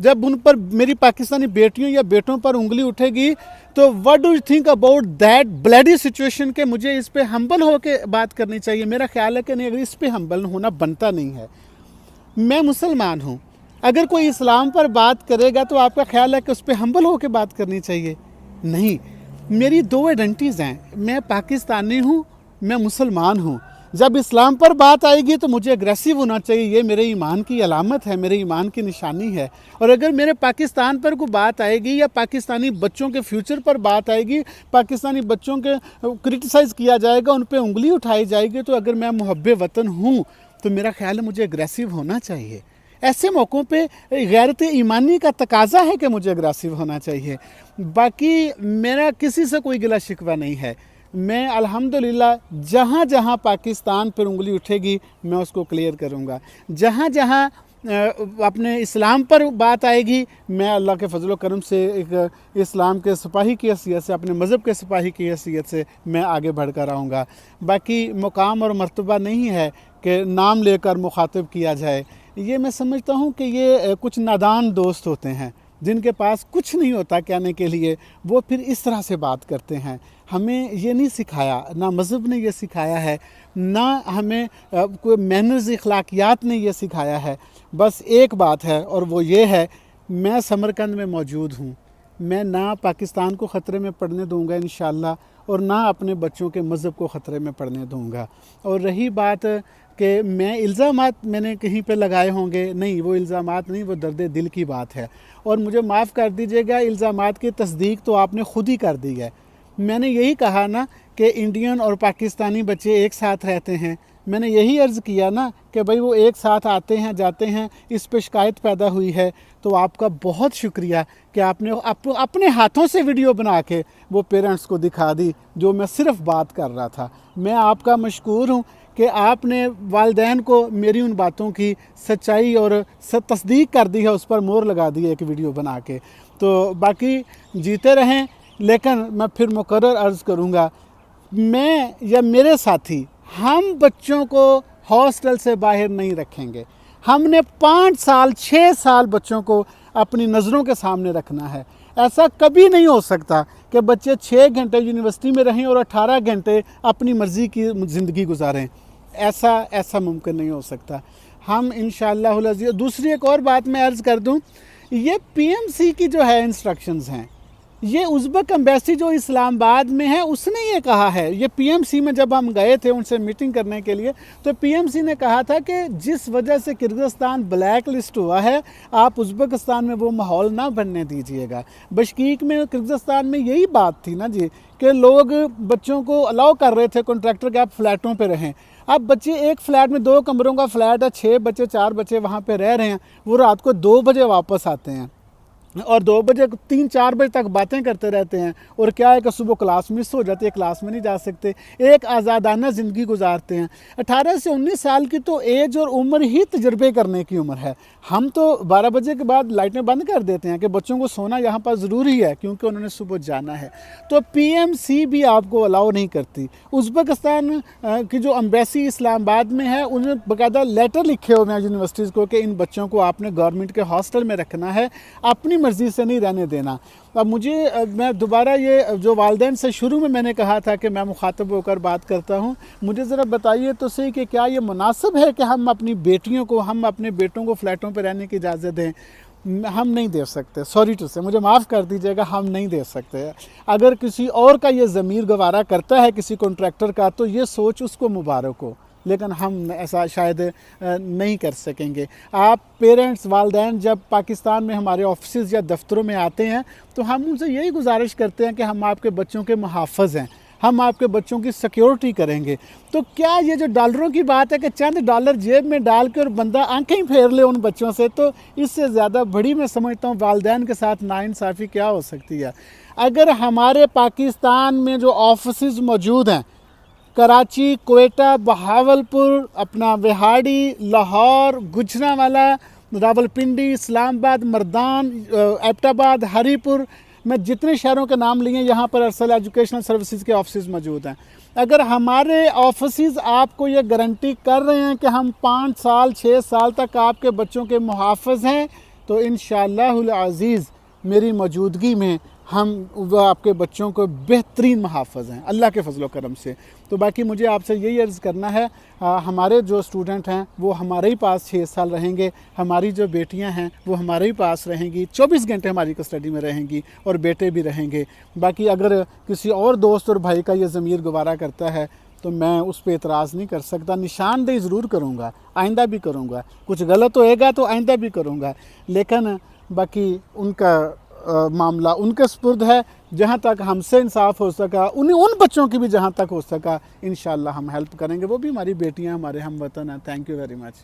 جب ان پر میری پاکستانی بیٹیوں یا بیٹوں پر انگلی اٹھے گی تو what do you think about that bloody situation کہ مجھے اس پہ ہمبل ہو کے بات کرنی چاہیے؟ میرا خیال ہے کہ نہیں، اگر اس پہ ہمبل ہونا بنتا نہیں ہے. میں مسلمان ہوں، اگر کوئی اسلام پر بات کرے گا تو آپ کا خیال ہے کہ اس پہ ہمبل ہو کے بات کرنی چاہیے؟ نہیں. میری دو آئیڈینٹیز ہیں، میں پاکستانی ہوں، میں مسلمان ہوں. جب اسلام پر بات آئے گی تو مجھے اگریسو ہونا چاہیے، یہ میرے ایمان کی علامت ہے، میرے ایمان کی نشانی ہے. اور اگر میرے پاکستان پر کوئی بات آئے گی یا پاکستانی بچوں کے فیوچر پر بات آئے گی، پاکستانی بچوں کے کرٹیسائز کیا جائے گا، ان پہ انگلی اٹھائی جائے گی، تو اگر میں محب وطن ہوں تو میرا خیال ہے مجھے اگریسو ہونا چاہیے. ایسے موقعوں پہ غیرت ایمانی کا تقاضا ہے کہ مجھے اگریسو ہونا چاہیے. باقی میرا کسی سے کوئی گلہ شکوہ نہیں ہے. میں الحمدللہ جہاں جہاں پاکستان پر انگلی اٹھے گی میں اس کو کلیئر کروں گا. جہاں جہاں اپنے اسلام پر بات آئے گی میں اللہ کے فضل و کرم سے ایک اسلام کے سپاہی کی حیثیت سے، اپنے مذہب کے سپاہی کی حیثیت سے میں آگے بڑھ کر آؤں گا. باقی مقام اور مرتبہ نہیں ہے کہ نام لے کر مخاطب کیا جائے. یہ میں سمجھتا ہوں کہ یہ کچھ نادان دوست ہوتے ہیں جن کے پاس کچھ نہیں ہوتا کہنے کے لیے، وہ پھر اس طرح سے بات کرتے ہیں. ہمیں یہ نہیں سکھایا، نہ مذہب نے یہ سکھایا ہے، نہ ہمیں کوئی مینرز اخلاقیات نے یہ سکھایا ہے. بس ایک بات ہے اور وہ یہ ہے، میں سمرقند میں موجود ہوں، میں نہ پاکستان کو خطرے میں پڑنے دوں گا انشاءاللہ، اور نہ اپنے بچوں کے مذہب کو خطرے میں پڑنے دوں گا. اور رہی بات کہ میں الزامات میں نے کہیں پہ لگائے ہوں گے، نہیں، وہ الزامات نہیں، وہ درد دل کی بات ہے. اور مجھے معاف کر دیجیے گا، الزامات کی تصدیق تو آپ نے خود ہی کر دی ہے. میں نے یہی کہا نا کہ انڈین اور پاکستانی بچے ایک ساتھ رہتے ہیں. میں نے یہی عرض کیا نا کہ بھئی وہ ایک ساتھ آتے ہیں جاتے ہیں، اس پہ شکایت پیدا ہوئی ہے. تو آپ کا بہت شکریہ کہ آپ نے اپنے ہاتھوں سے ویڈیو بنا کے وہ پیرنٹس کو دکھا دی جو میں صرف بات کر رہا تھا. میں آپ کا مشکور ہوں کہ آپ نے والدین کو میری ان باتوں کی سچائی اور تصدیق کر دی ہے، اس پر مور لگا دی ہے ایک ویڈیو بنا کے. تو باقی جیتے رہیں. لیکن میں پھر مقرر عرض کروں گا، میں یا میرے ساتھی، ہم بچوں کو ہاسٹل سے باہر نہیں رکھیں گے. ہم نے 5 سال 6 سال بچوں کو اپنی نظروں کے سامنے رکھنا ہے. ایسا کبھی نہیں ہو سکتا کہ بچے 6 گھنٹے یونیورسٹی میں رہیں اور 18 گھنٹے اپنی مرضی کی زندگی گزاریں. ایسا ممکن نہیں ہو سکتا. ہم انشاءاللہ العزیز. دوسری ایک اور بات میں عرض کر دوں، یہ پی ایم سی کی جو ہے انسٹرکشنز ہیں، یہ ازبک ایمبیسی جو اسلام آباد میں ہے اس نے یہ کہا ہے. یہ پی ایم سی میں جب ہم گئے تھے ان سے میٹنگ کرنے کے لیے، تو پی ایم سی نے کہا تھا کہ جس وجہ سے کرغزستان بلیک لسٹ ہوا ہے، آپ ازبکستان میں وہ ماحول نہ بننے دیجیے گا. بشکیک میں کرغزستان میں یہی بات تھی نا جی، کہ لوگ بچوں کو الاؤ کر رہے تھے کنٹریکٹر کے آپ فلیٹوں پہ رہیں. اب بچے ایک فلیٹ میں 2 کمروں کا فلیٹ ہے، 6 بچے 4 بچے وہاں پہ رہ رہے ہیں، وہ رات کو 2 بجے واپس آتے ہیں اور 2 بجے 3-4 بجے تک باتیں کرتے رہتے ہیں. اور کیا ہے کہ صبح کلاس مس ہو جاتی ہے، کلاس میں نہیں جا سکتے، ایک آزادانہ زندگی گزارتے ہیں. 18 سے 19 سال کی تو ایج اور عمر ہی تجربے کرنے کی عمر ہے. ہم تو 12 بجے کے بعد لائٹیں بند کر دیتے ہیں کہ بچوں کو سونا یہاں پر ضروری ہے کیونکہ انہوں نے صبح جانا ہے. تو پی ایم سی بھی آپ کو الاؤ نہیں کرتی. ازبکستان کی جو ایمبیسی اسلام آباد میں ہے، انہوں نے باقاعدہ لیٹر لکھے ہوئے ہیں یونیورسٹیز کو کہ ان بچوں کو آپ نے گورنمنٹ کے ہاسٹل میں رکھنا ہے، اپنی مرضی سے نہیں رہنے دینا. اب میں دوبارہ یہ جو والدین سے شروع میں نے کہا تھا کہ میں مخاطب ہو کر بات کرتا ہوں، مجھے ذرا بتائیے تو صحیح کہ کیا یہ مناسب ہے کہ ہم اپنی بیٹیوں کو، ہم اپنے بیٹوں کو فلیٹوں پہ رہنے کی اجازت دیں؟ ہم نہیں دے سکتے. سوری ٹو سے، مجھے معاف کر دیجیے گا، ہم نہیں دے سکتے. اگر کسی اور کا یہ ضمیر گوارا کرتا ہے کسی کنٹریکٹر کا تو یہ سوچ اس کو مبارک ہو، لیکن ہم ایسا شاید نہیں کر سکیں گے. آپ پیرنٹس، والدین جب پاکستان میں ہمارے آفسز یا دفتروں میں آتے ہیں تو ہم ان سے یہی گزارش کرتے ہیں کہ ہم آپ کے بچوں کے محافظ ہیں، ہم آپ کے بچوں کی سیکیورٹی کریں گے. تو کیا یہ جو ڈالروں کی بات ہے کہ چند ڈالر جیب میں ڈال کے اور بندہ آنکھیں ہی پھیر لے ان بچوں سے، تو اس سے زیادہ بڑی میں سمجھتا ہوں والدین کے ساتھ ناانصافی کیا ہو سکتی ہے. اگر ہمارے پاکستان میں جو آفسز موجود ہیں، کراچی، کوئٹہ، بہاولپور، اپنا وہاڑی، لاہور، گجرانوالہ، راولپنڈی، اسلام آباد، مردان، ایبٹ آباد، ہری پور، میں جتنے شہروں کے نام لیے یہاں پر ارسلہ ایجوکیشنل سروسز کے آفسز موجود ہیں. اگر ہمارے آفسز آپ کو یہ گارنٹی کر رہے ہیں کہ ہم 5 سال 6 سال تک آپ کے بچوں کے محافظ ہیں، تو انشاءاللہ العزیز میری موجودگی میں ہم وہ آپ کے بچوں کو بہترین محافظ ہیں اللہ کے فضل و کرم سے۔ تو باقی مجھے آپ سے یہی عرض کرنا ہے، ہمارے جو اسٹوڈنٹ ہیں وہ ہمارے ہی پاس 6 سال رہیں گے، ہماری جو بیٹیاں ہیں وہ ہمارے ہی پاس رہیں گی، 24 گھنٹے ہماری کسٹڈی میں رہیں گی، اور بیٹے بھی رہیں گے۔ باقی اگر کسی اور دوست اور بھائی کا یہ ضمیر گوارا کرتا ہے تو میں اس پہ اعتراض نہیں کر سکتا، نشاندہی ضرور کروں گا، آئندہ بھی کروں گا، کچھ غلط ہوئے گا تو آئندہ بھی کروں گا، لیکن باقی ان کا معاملہ ان کے سپرد ہے۔ جہاں تک ہم سے انصاف ہو سکا، ان بچوں کی بھی جہاں تک ہو سکا انشاءاللہ ہم ہیلپ کریں گے، وہ بھی ہماری بیٹیاں، ہمارے ہم وطن ہیں۔ Thank you very much.